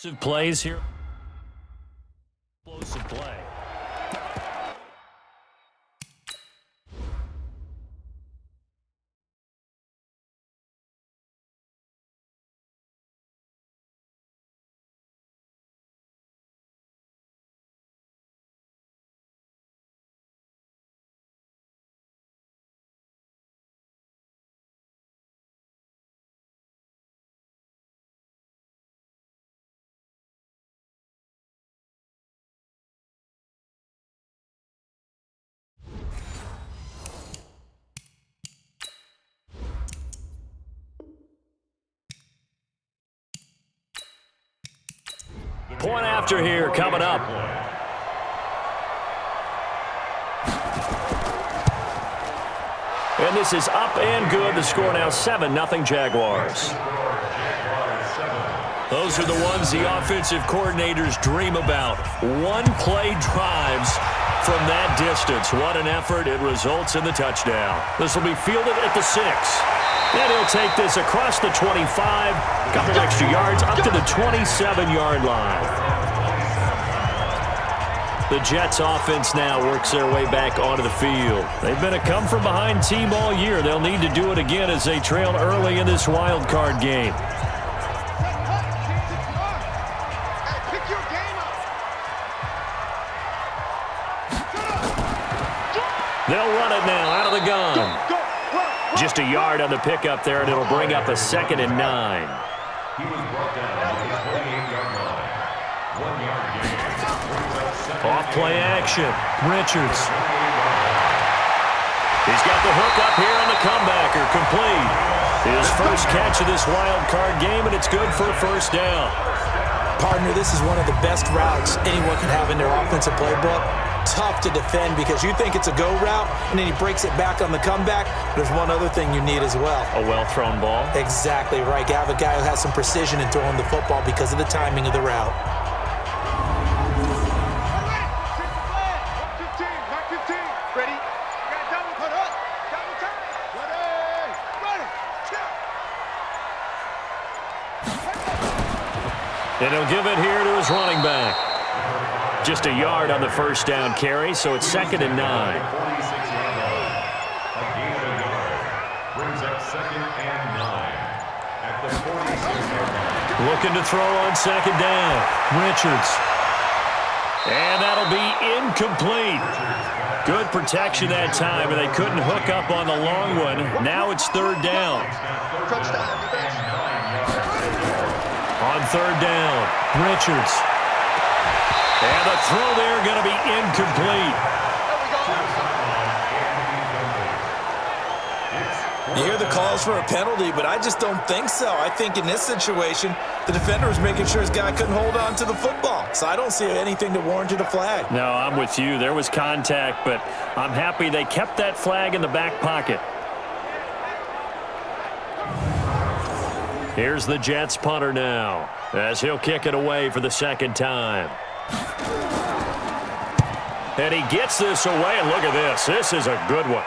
Plays here. Explosive play. Point after here coming up. And this is up and good. The score now 7-0 Jaguars. Those are the ones the offensive coordinators dream about. One-play drives from that distance. What an effort. It results in the touchdown. This will be fielded at the 6. And he'll take this across the 25, couple extra yards, up to the 27-yard line. The Jets offense now works their way back onto the field. They've been a come-from-behind team all year. They'll need to do it again as they trail early in this wild card game. They'll run it now out of the gun. Just a yard on the pickup there, and it'll bring up a 2nd and 9. He was brought down at the 28-yard line. 1-yard gain. Off play action. Richards. He's got the hook up here on the comebacker. Complete. His first catch of this wild card game, and it's good for a first down. Partner, this is one of the best routes anyone can have in their offensive playbook. Tough to defend because you think it's a go route, and then he breaks it back on the comeback. There's one other thing you need as well. A well-thrown ball? Exactly right. You have a guy who has some precision in throwing the football because of the timing of the route. And he'll give it here to his running back. Just a yard on the first down carry, so it's 2nd and 9. A gain of a yard brings up 2nd and 9 at the 46-yard line. Looking to throw on 2nd down. Richards. And that'll be incomplete. Good protection that time, and they couldn't hook up on the long one. Now it's 3rd down. On 3rd down, Richards. And the throw there going to be incomplete. You hear the calls for a penalty, but I just don't think so. I think in this situation, the defender was making sure his guy couldn't hold on to the football. So I don't see anything that warranted a flag. No, I'm with you. There was contact, but I'm happy they kept that flag in the back pocket. Here's the Jets punter now as he'll kick it away for the 2nd time. And he gets this away, and look at this. This is a good one.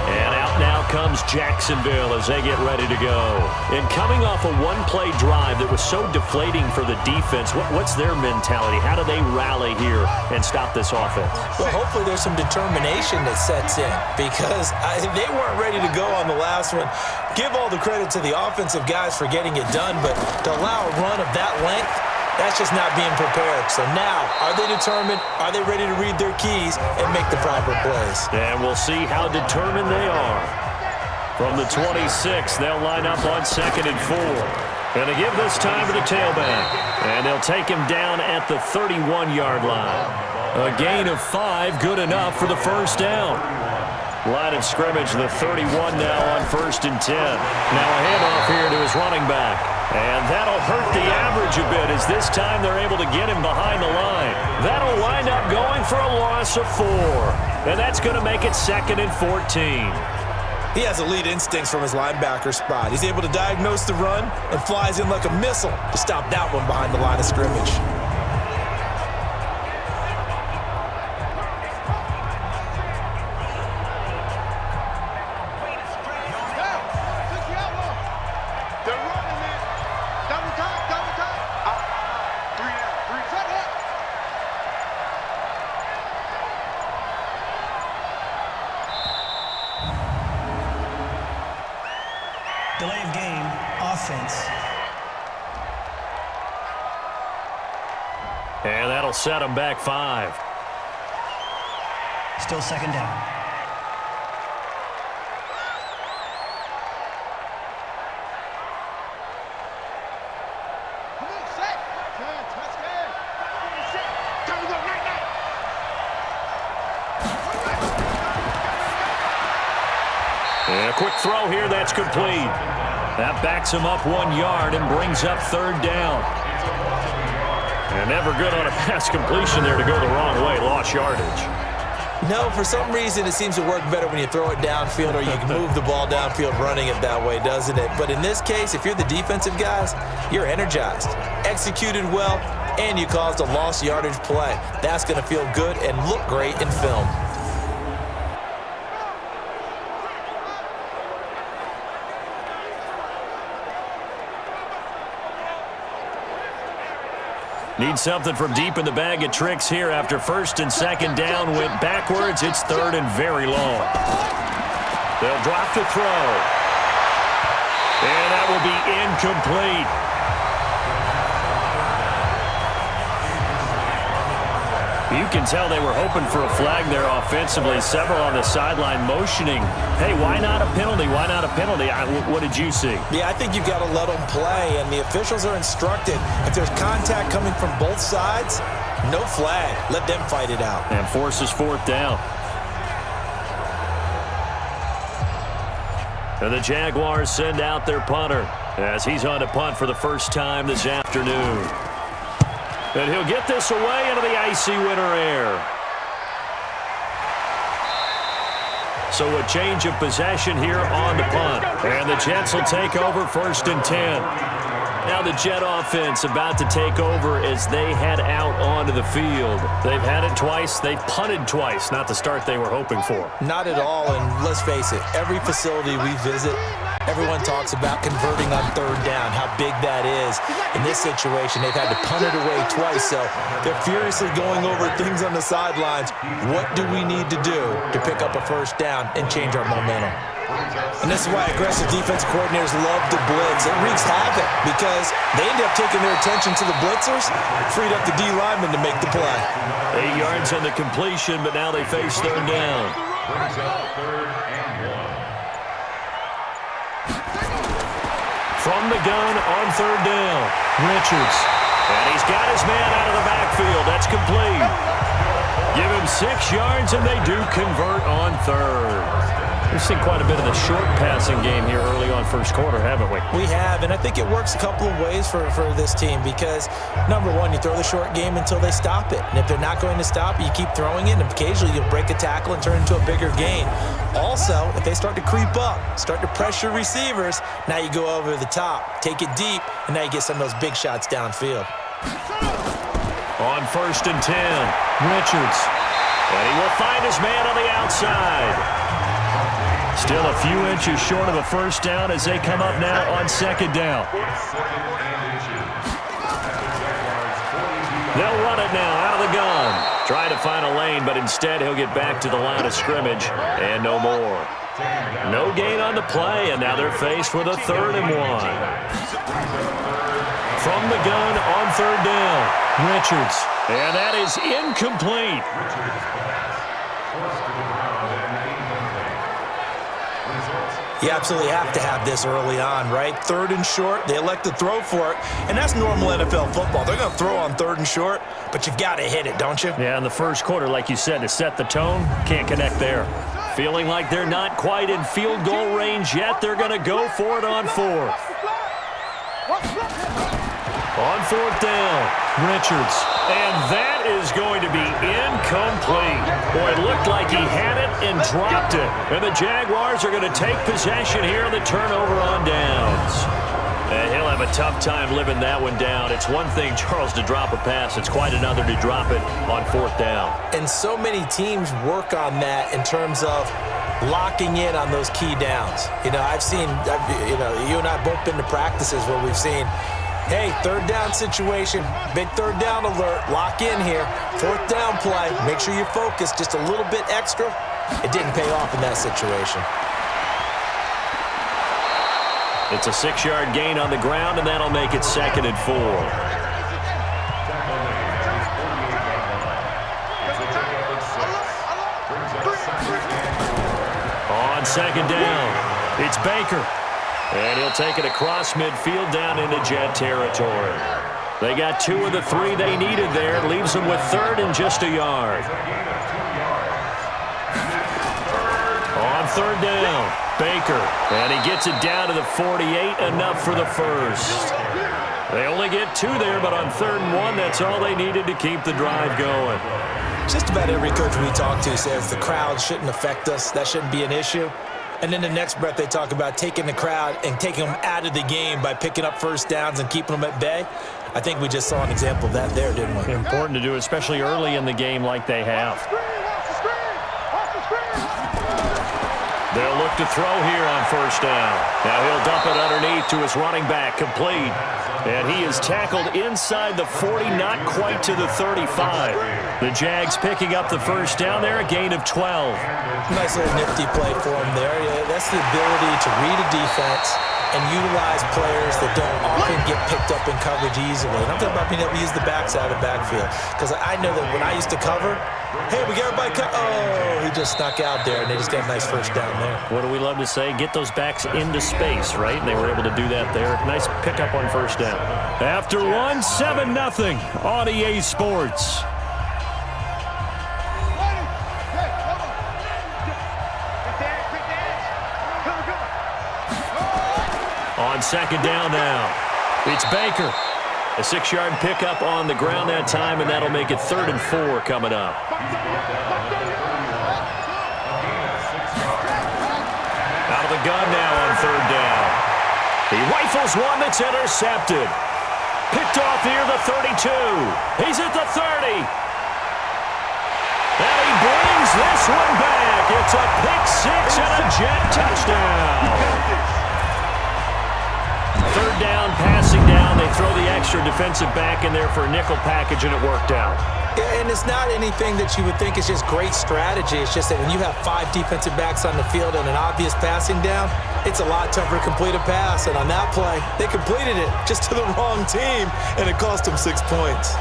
And out now comes Jacksonville as they get ready to go. And coming off a one-play drive that was so deflating for the defense, what's their mentality? How do they rally here and stop this offense? Well, hopefully there's some determination that sets in because they weren't ready to go on the last one. Give all the credit to the offensive guys for getting it done, but to allow a run of that length, that's just not being prepared. So now, are they determined? Are they ready to read their keys and make the proper plays? And we'll see how determined they are. From the 26, they'll line up on 2nd and 4. And they give this time to the tailback. And they'll take him down at the 31-yard line. A gain of 5, good enough for the first down. Line of scrimmage, the 31 now on 1st and 10. Now a handoff here to his running back. And that'll hurt the average a bit as this time they're able to get him behind the line. That'll wind up going for a loss of 4. And that's going to make it 2nd and 14. He has elite instincts from his linebacker spot. He's able to diagnose the run and flies in like a missile to stop that one behind the line of scrimmage. Delay of game, offense. And that'll set them back 5. Still second down. And a quick throw here, that's complete. That backs him up 1 yard and brings up 3rd down. And never good on a pass completion there to go the wrong way, lost yardage. No, for some reason it seems to work better when you throw it downfield or you can move the ball downfield running it that way, doesn't it? But in this case, if you're the defensive guys, you're energized, executed well, and you caused a lost yardage play. That's going to feel good and look great in film. Need something from deep in the bag of tricks here after 1st and 2nd down went backwards. It's 3rd and very long. They'll drop the throw. And that will be incomplete. You can tell they were hoping for a flag there offensively. Several on the sideline motioning, hey, why not a penalty? Why not a penalty? What did you see? Yeah, I think you've got to let them play, and the officials are instructed. If there's contact coming from both sides, no flag. Let them fight it out. And forces 4th down. And the Jaguars send out their punter as he's on to punt for the first time this afternoon. And he'll get this away into the icy winter air. So a change of possession here on the punt. And the Jets will take over 1st and 10. Now the Jet offense about to take over as they head out onto the field. They've had it twice. They've punted twice. Not the start they were hoping for. Not at all, and let's face it, every facility we visit, everyone talks about converting on 3rd down, how big that is. In this situation, they've had to punt it away twice, so they're furiously going over things on the sidelines. What do we need to do to pick up a 1st down and change our momentum? And this is why aggressive defensive coordinators love to blitz. It wreaks havoc because they end up taking their attention to the blitzers, freed up the D lineman to make the play. 8 yards on the completion, but now they face 3rd down. Brings up 3rd and 1. From the gun on 3rd down, Richards. And he's got his man out of the backfield. That's complete. Give him 6 yards, and they do convert on 3rd. We've seen quite a bit of the short passing game here early on 1st quarter, haven't we? We have, and I think it works a couple of ways for this team because, number one, you throw the short game until they stop it. And if they're not going to stop it, you keep throwing it, and occasionally you'll break a tackle and turn it into a bigger gain. Also, if they start to creep up, start to pressure receivers, now you go over the top, take it deep, and now you get some of those big shots downfield. On 1st and 10, Richards. And he will find his man on the outside. Still a few inches short of a 1st down as they come up now on 2nd down. They'll run it now out of the gun. Trying to find a lane, but instead he'll get back to the line of scrimmage and no more. No gain on the play, and now they're faced with a 3rd and 1. From the gun on 3rd down, Richards. And that is incomplete. You absolutely have to have this early on, right? 3rd and short, they elect to throw for it, and that's normal NFL football. They're going to throw on 3rd and short, but you've got to hit it, don't you? Yeah, in the 1st quarter, like you said, to set the tone, can't connect there. Feeling like they're not quite in field goal range yet, they're going to go for it on 4th. On 4th down, Richards. And that is going to be incomplete. Boy, it looked like he had it and dropped it. And the Jaguars are going to take possession here on the turnover on downs. And he'll have a tough time living that one down. It's one thing, Charles, to drop a pass. It's quite another to drop it on 4th down. And so many teams work on that in terms of locking in on those key downs. You know, you and I both been to practices where we've seen, hey, 3rd down situation, big 3rd down alert, lock in here, 4th down play, make sure you're focused just a little bit extra. It didn't pay off in that situation. It's a 6-yard gain on the ground, and that'll make it 2nd and 4. On 2nd down, it's Baker. And he'll take it across midfield down into Jet territory. They got 2 of the 3 they needed there. Leaves them with 3rd and just a yard. On 3rd down, Baker. And he gets it down to the 48, enough for the first. They only get 2 there, but on 3rd and 1, that's all they needed to keep the drive going. Just about every coach we talk to says the crowd shouldn't affect us. That shouldn't be an issue. And then the next breath they talk about taking the crowd and taking them out of the game by picking up first downs and keeping them at bay. I think we just saw an example of that there, didn't we? Important to do, especially early in the game like they have. They'll look to throw here on 1st down. Now he'll dump it underneath to his running back, complete. And he is tackled inside the 40, not quite to the 35. The Jags picking up the 1st down there, a gain of 12. Nice little nifty play for him there. Yeah, that's the ability to read a defense and utilize players that don't often get picked up in coverage easily. And I'm talking about being able to use the backside of the backfield. Because I know that when I used to cover, hey, we got everybody oh, he just snuck out there, and they just got a nice 1st down there. What do we love to say? Get those backs into space, right? And they were able to do that there. Nice pickup on 1st down. After 1, 7-0 on EA Sports. On 2nd down now, it's Baker. A 6-yard pickup on the ground that time, and that'll make it 3rd and 4 coming up. Out of the gun now on 3rd down. He rifles one that's intercepted. Picked off near the 32. He's at the 30. And he brings this one back. It's a pick 6 and a Jet touchdown. 3rd down, passing down. They throw the extra defensive back in there for a nickel package, and it worked out. Yeah, and it's not anything that you would think is just great strategy. It's just that when you have 5 defensive backs on the field and an obvious passing down, it's a lot tougher to complete a pass. And on that play, they completed it just to the wrong team, and it cost them 6 points.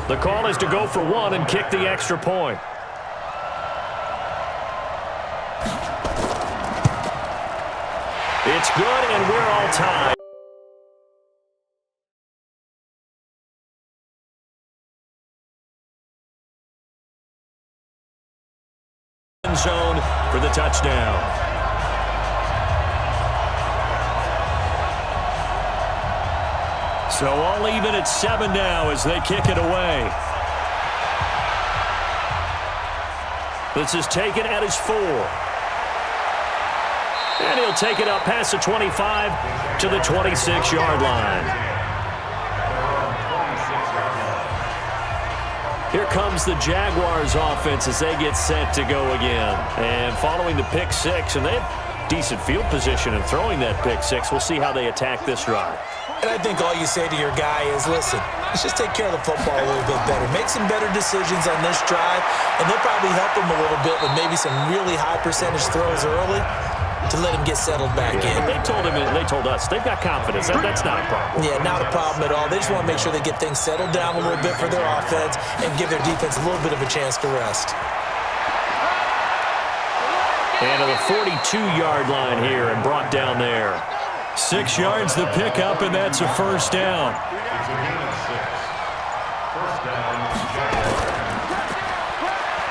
The call is to go for 1 and kick the extra point. It's good, and we're all tied. Zone for the touchdown. So all even at 7 now as they kick it away. This is taken at his 4. And he'll take it up past the 25 to the 26-yard line. Here comes the Jaguars offense as they get set to go again. And following the pick 6, and they have decent field position in throwing that pick 6. We'll see how they attack this drive. And I think all you say to your guy is, listen, let's just take care of the football a little bit better. Make some better decisions on this drive, and they'll probably help him a little bit with maybe some really high percentage throws early to let him get settled back in. They told us they've got confidence. That's not a problem. Yeah, not a problem at all. They just want to make sure they get things settled down a little bit for their offense and give their defense a little bit of a chance to rest. And to the 42-yard line here and brought down there. 6 yards the pickup, and that's a 1st down. It's a gain of 6. 1st down,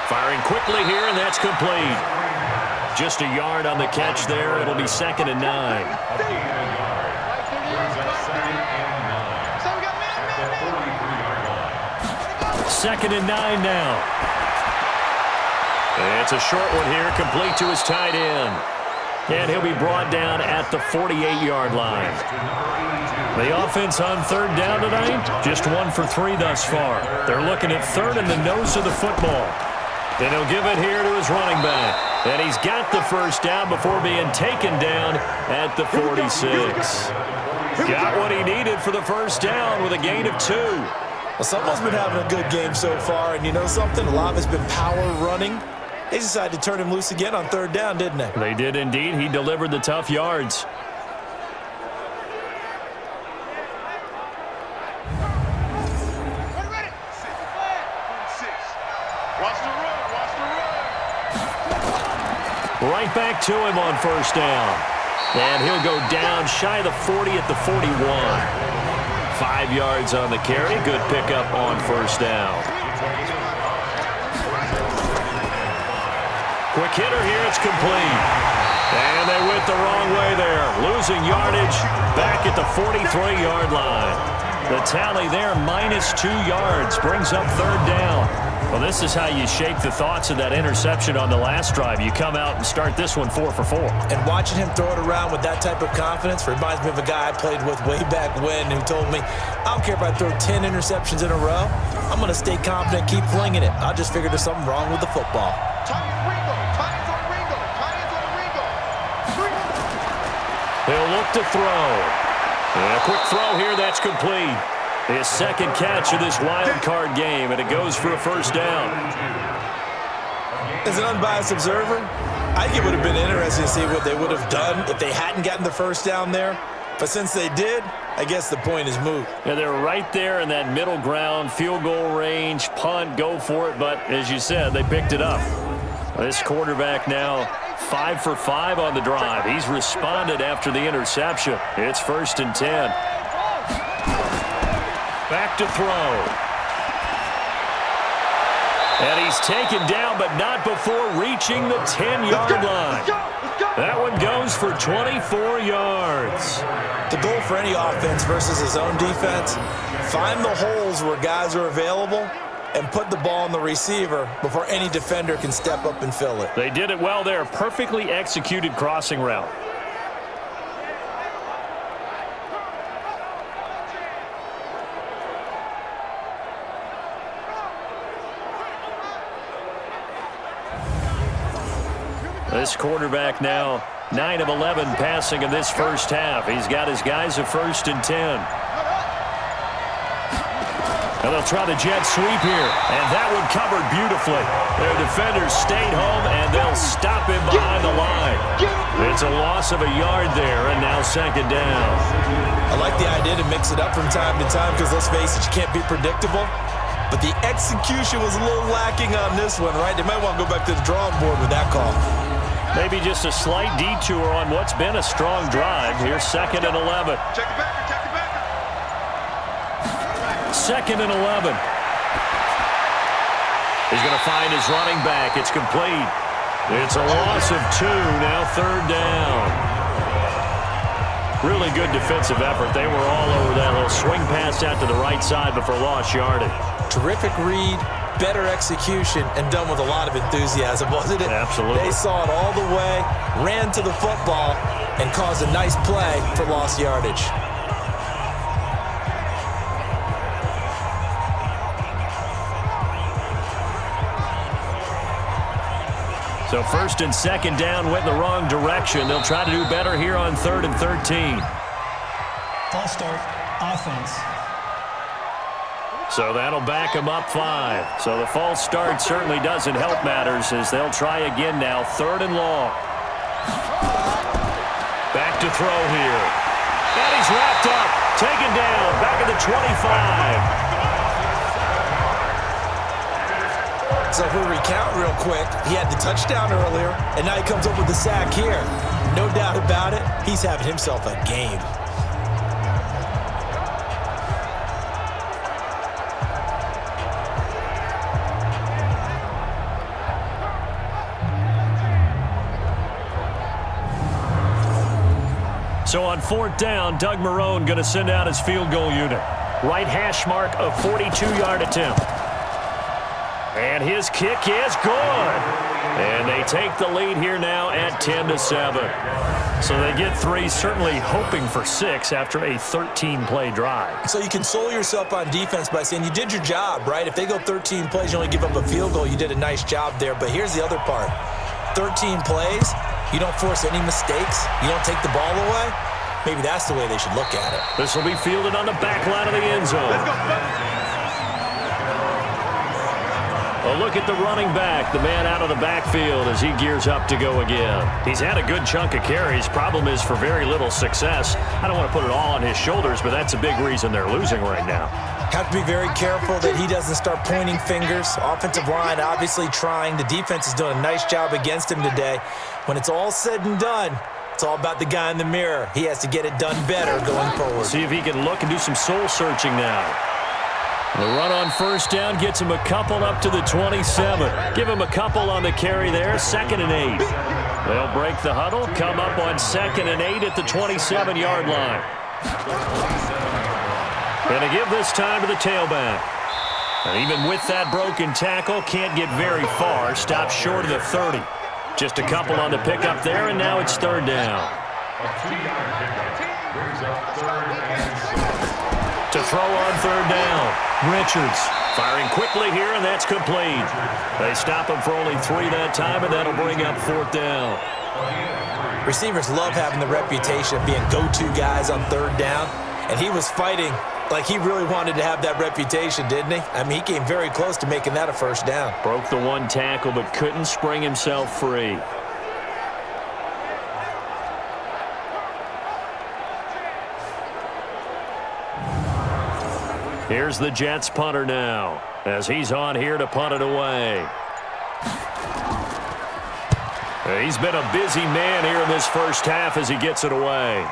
Firing quickly here, and that's complete. Just a yard on the catch there. It'll be 2nd and 9. a gain of a yard. Brings up 2nd and 9. At the 43-yard line. 2nd and 9 now. And it's a short one here, complete to his tight end. And he'll be brought down at the 48-yard line. The offense on 3rd down tonight, just 1 for 3 thus far. They're looking at 3rd and the nose of the football. And he'll give it here to his running back. And he's got the first down before being taken down at the 46. Got what he needed for the first down with a gain of 2. Well, someone's been having a good game so far, and you know something? A lot of it's been power running. They decided to turn him loose again on third down, didn't they? They did indeed. He delivered the tough yards. Right back to him on first down. And he'll go down shy of the 40 at the 41. 5 yards on the carry. Good pickup on first down. Quick hitter here. It's complete. And they went the wrong way there. Losing yardage back at the 43-yard line. The tally there, -2 yards. Brings up third down. Well, this is how you shape the thoughts of that interception on the last drive. You come out and start this one 4 for 4. And watching him throw it around with that type of confidence reminds me of a guy I played with way back when who told me, I don't care if I throw 10 interceptions in a row. I'm going to stay confident, keep flinging it. I just figured there's something wrong with the football. He'll look to throw. And a quick throw here, that's complete. His second catch of this wild card game, and it goes for a first down. As an unbiased observer, I think it would have been interesting to see what they would have done if they hadn't gotten the first down there. But since they did, I guess the point is moot. Yeah, they're right there in that middle ground, field goal range, punt, go for it. But as you said, they picked it up. This quarterback now 5 for 5 on the drive. He's responded after the interception. It's 1st and 10. Back to throw. And he's taken down, but not before reaching the 10-yard line. That one goes for 24 yards. The goal for any offense versus his own defense, find the holes where guys are available and put the ball on the receiver before any defender can step up and fill it. They did it well there. Perfectly executed crossing route. This quarterback now 9 of 11 passing in this first half. He's got his guys at 1st and 10. And they'll try the jet sweep here. And that one covered beautifully. Their defenders stayed home, and they'll stop him behind the line. It's a loss of a yard there, and now 2nd down. I like the idea to mix it up from time to time because, let's face it, you can't be predictable. But the execution was a little lacking on this one, right? They might want to go back to the drawing board with that call. Maybe just a slight detour on what's been a strong drive. Here's 2nd and 11. Check the backer, check the backer. 2nd and 11. He's going to find his running back. It's complete. It's a loss of 2. Now 3rd down. Really good defensive effort. They were all over that little swing pass out to the right side before lost yardage. Terrific read, better execution, and done with a lot of enthusiasm, wasn't it? Absolutely. They saw it all the way, ran to the football, and caused a nice play for lost yardage. So 1st and 2nd down went in the wrong direction. They'll try to do better here on 3rd and 13. False start, offense. So that'll back them up 5. So the false start certainly doesn't help matters as they'll try again now. 3rd and long. Back to throw here. And he's wrapped up. Taken down. Back at the 25. So if we recount real quick, he had the touchdown earlier, and now he comes up with the sack here. No doubt about it, he's having himself a game. So on 4th down, Doug Marrone going to send out his field goal unit. Right hash mark of 42-yard attempt. And his kick is good. And they take the lead here now at 10-7. So they get 3, certainly hoping for 6 after a 13-play drive. So you console yourself on defense by saying you did your job, right? If they go 13 plays, you only give up a field goal, you did a nice job there. But here's the other part. 13 plays, you don't force any mistakes, you don't take the ball away. Maybe that's the way they should look at it. This will be fielded on the back line of the end zone. A look at the running back, the man out of the backfield as he gears up to go again. He's had a good chunk of carries. Problem is for very little success. I don't want to put it all on his shoulders, but that's a big reason they're losing right now. Have to be very careful that he doesn't start pointing fingers. Offensive line obviously trying. The defense is doing a nice job against him today. When it's all said and done, it's all about the guy in the mirror. He has to get it done better going forward. See if he can look and do some soul searching now. The run on first down gets him a couple up to the 27. Give him a couple on the carry there, 2nd and 8. They'll break the huddle, come up on 2nd and 8 at the 27-yard line. Going to give this time to the tailback. And even with that broken tackle, can't get very far. Stops short of the 30. Just a couple on the pickup there, and now it's 3rd down. A 2-yard pickup brings up 3rd and 6. To throw on 3rd down. Richards firing quickly here, and that's complete. They stop him for only 3 that time, and that'll bring up 4th down. Receivers love having the reputation of being go-to guys on 3rd down, and he was fighting like he really wanted to have that reputation, didn't he? I mean, he came very close to making that a 1st down. Broke the 1 tackle, but couldn't spring himself free. Here's the Jets punter now, as he's on here to punt it away. He's been a busy man here in this first half as he gets it away.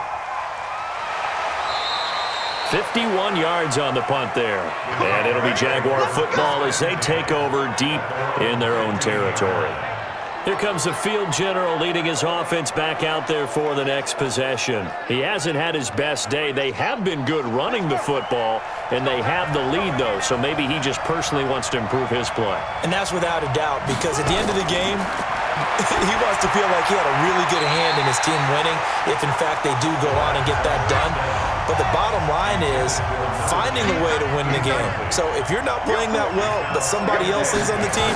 51 yards on the punt there. And it'll be Jaguar football as they take over deep in their own territory. Here comes the field general leading his offense back out there for the next possession. He hasn't had his best day. They have been good running the football, and they have the lead, though, so maybe he just personally wants to improve his play. And that's without a doubt, because at the end of the game, he wants to feel like he had a really good hand in his team winning, if in fact they do go on and get that done. But the bottom line is finding a way to win the game. So if you're not playing that well, but somebody else is on the team,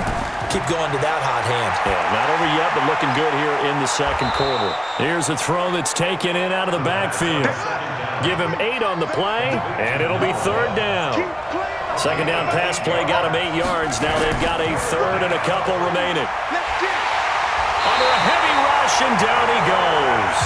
keep going to that hot hand. Yeah, not over yet, but looking good here in the 2nd quarter. Here's a throw that's taken in out of the backfield. Give him 8 on the play, and it'll be 3rd down. 2nd down pass play got him 8 yards. Now they've got a 3rd and a couple remaining. Under a heavy rush, and down he goes.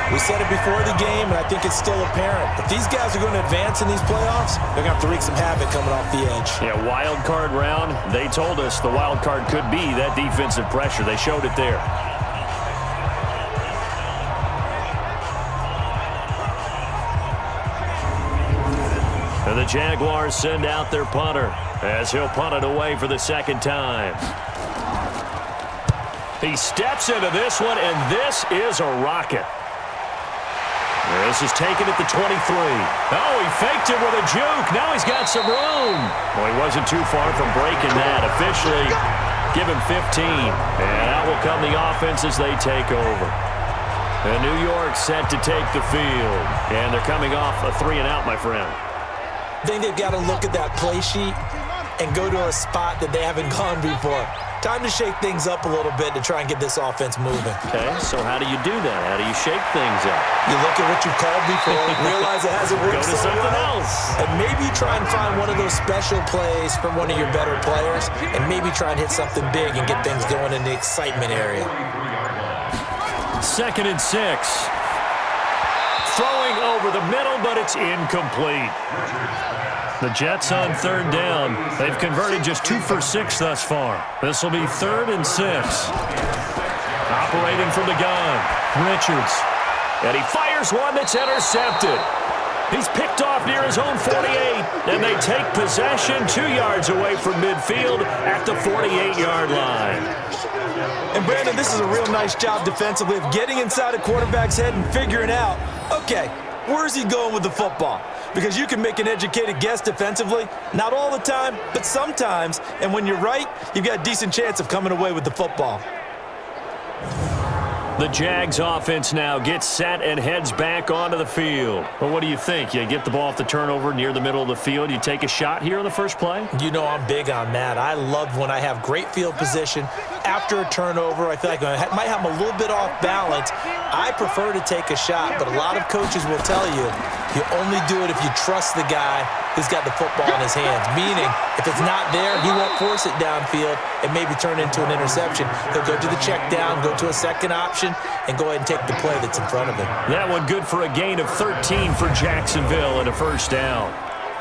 We said it before the game, and I think it's still apparent. If these guys are going to advance in these playoffs, they're going to have to wreak some havoc coming off the edge. Yeah, wild card round. They told us the wild card could be that defensive pressure. They showed it there. And the Jaguars send out their punter as he'll punt it away for the 2nd time. He steps into this one, and this is a rocket. This is taken at the 23. Oh, he faked it with a juke. Now he's got some room. Well, he wasn't too far from breaking that. Officially, give him 15. And out will come the offense as they take over. And New York set to take the field. And they're coming off a 3-and-out, my friend. I think they've got to look at that play sheet and go to a spot that they haven't gone before. Time to shake things up a little bit to try and get this offense moving. Okay, so how do you do that? How do you shake things up? You look at what you called before, realize it hasn't worked Go to so something well, else. and maybe try and find one of those special plays from one of your better players, and maybe try and hit something big and get things going in the excitement area. 2nd and 6. Throwing over the middle, but it's incomplete. The Jets on 3rd down. They've converted just 2 for 6 thus far. This will be 3rd and 6. Operating from the gun, Richards. And he fires one that's intercepted. He's picked off near his own 48, and they take possession 2 yards away from midfield at the 48-yard line. And Brandon, this is a real nice job defensively of getting inside a quarterback's head and figuring out, okay, Where's he going with the football? Because you can make an educated guess defensively, not all the time, but sometimes. And when you're right, you've got a decent chance of coming away with the football. The Jags offense now gets set and heads back onto the field. Well, what do you think? You get the ball off the turnover near the middle of the field. You take a shot here on the first play? You know I'm big on that. I love when I have great field position. After a turnover, I feel like I might have them a little bit off balance. I prefer to take a shot, but a lot of coaches will tell you only do it if you trust the guy who's got the football in his hands. Meaning, if it's not there, he won't force it downfield and maybe turn into an interception. He'll go to the check down, go to a second option, and go ahead and take the play that's in front of him. That one good for a gain of 13 for Jacksonville and a first down.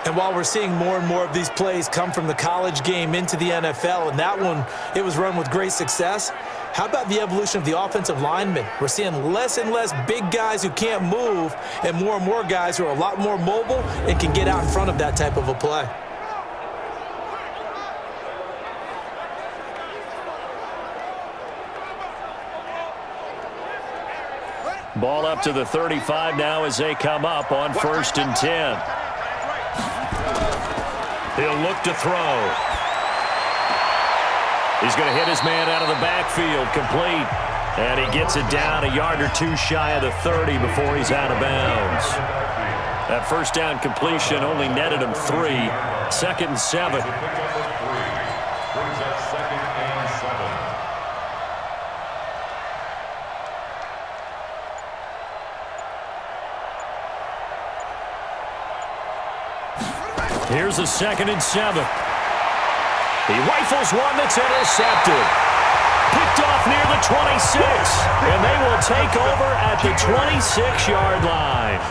And while we're seeing more and more of these plays come from the college game into the NFL, and that one, it was run with great success, how about the evolution of the offensive linemen? We're seeing less and less big guys who can't move and more guys who are a lot more mobile and can get out in front of that type of a play. Ball up to the 35 now as they come up on 1st and 10. He'll look to throw. He's going to hit his man out of the backfield, complete. And he gets it down a yard or two shy of the 30 before he's out of bounds. That first down completion only netted him 3. 2nd and 7. Here's a 2nd and 7. He rifles one that's intercepted. Picked off near the 26. And they will take over at the 26-yard line.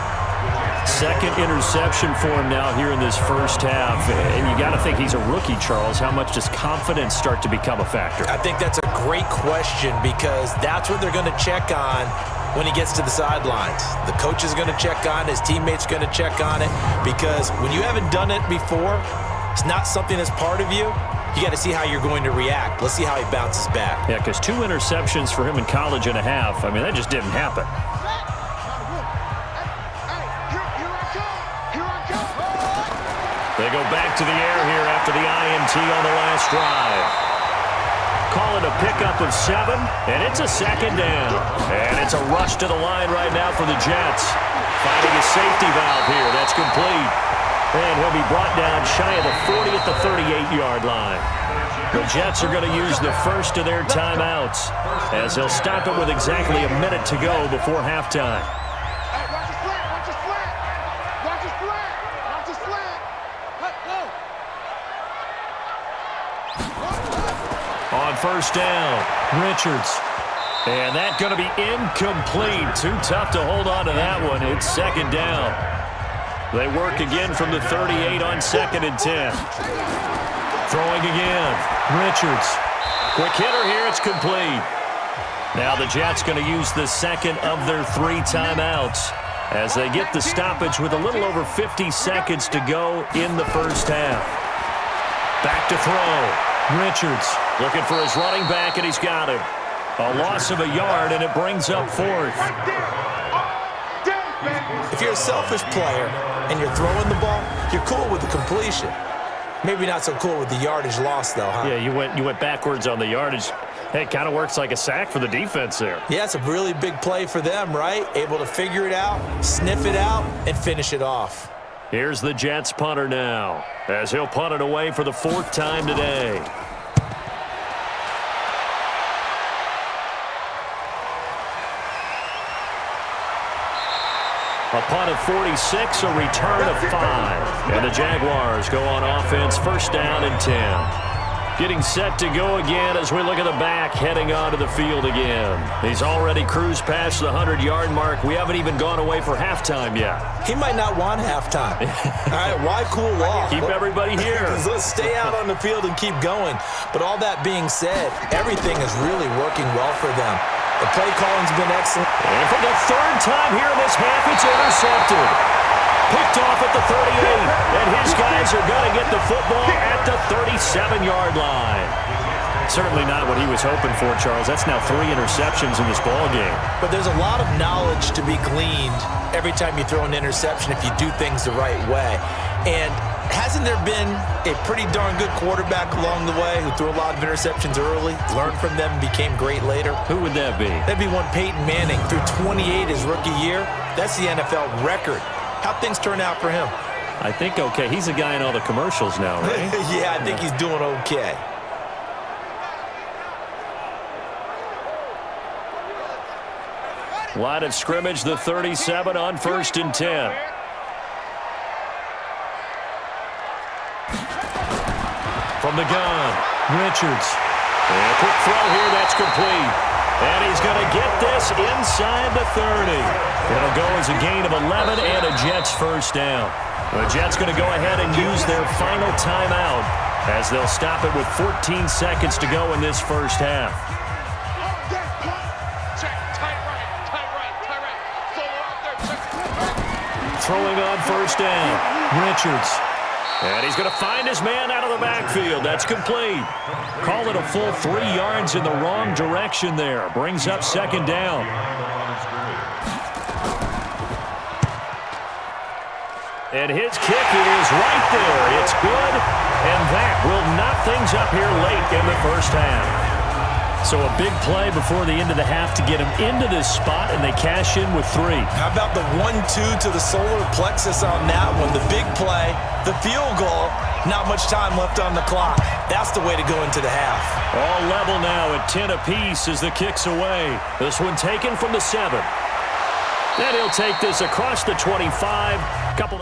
2nd interception for him now here in this first half. And you got to think he's a rookie, Charles. How much does confidence start to become a factor? I think that's a great question because that's what they're going to check on when he gets to the sidelines. The coach is going to check on, his teammates are going to check on it, because when you haven't done it before, it's not something that's part of you. You got to see how you're going to react. Let's see how he bounces back. Yeah, because 2 interceptions for him in college and a half. I mean, that just didn't happen. They go back to the air here after the INT on the last drive. Call it a pickup of 7, and it's a 2nd down. And it's a rush to the line right now for the Jets. Finding a safety valve here. That's complete. And he'll be brought down shy of the 40 at the 38-yard line. The Jets are going to use the first of their timeouts as they'll stop it with exactly a minute to go before halftime. On 1st down, Richards. And that's going to be incomplete. Too tough to hold on to that one. It's 2nd down. They work again from the 38 on 2nd and 10. Throwing again. Richards. Quick hitter here. It's complete. Now the Jets going to use the 2nd of their 3 timeouts as they get the stoppage with a little over 50 seconds to go in the first half. Back to throw. Richards looking for his running back, and he's got him. A loss of a yard, and it brings up 4th. If you're a selfish player and you're throwing the ball, you're cool with the completion. Maybe not so cool with the yardage loss, though, huh? Yeah, you went backwards on the yardage. Hey, it kind of works like a sack for the defense there. Yeah, it's a really big play for them, right? Able to figure it out, sniff it out, and finish it off. Here's the Jets punter now, as he'll punt it away for the 4th time today. A punt of 46, a return of 5. And the Jaguars go on offense, 1st down and 10. Getting set to go again as we look at the back, heading onto the field again. He's already cruised past the 100-yard mark. We haven't even gone away for halftime yet. He might not want halftime. All right, why cool off? Keep everybody here. Let's stay out on the field and keep going. But all that being said, everything is really working well for them. The play calling's been excellent. And for the 3rd time here in this half, it's intercepted. Picked off at the 38, and his guys are going to get the football at the 37-yard line. Certainly not what he was hoping for, Charles. That's now 3 interceptions in this ball game. But there's a lot of knowledge to be gleaned every time you throw an interception if you do things the right way. And hasn't there been a pretty darn good quarterback along the way who threw a lot of interceptions early, learned from them, and became great later? Who would that be? That'd be one Peyton Manning. Threw 28 his rookie year. That's the NFL record. How'd things turn out for him? I think okay. He's a guy in all the commercials now, right? Yeah, I think he's doing okay. Line of scrimmage, the 37 on 1st and 10. From the gun, Richards. And a quick throw here, that's complete. And he's going to get this inside the 30. It'll go as a gain of 11 and a Jets first down. The Jets going to go ahead and use their final timeout as they'll stop it with 14 seconds to go in this first half. Throwing on 1st down, Richards. And he's going to find his man out of the backfield. That's complete. Call it a full 3 yards in the wrong direction there. Brings up 2nd down. And his kick is right there. It's good. And that will knock things up here late in the first half. So a big play before the end of the half to get him into this spot, and they cash in with 3. How about the 1-2 to the solar plexus on that one? The big play, the field goal, not much time left on the clock. That's the way to go into the half. All level now at 10 apiece as the kick's away. This one taken from the 7. And he'll take this across the 25. Couple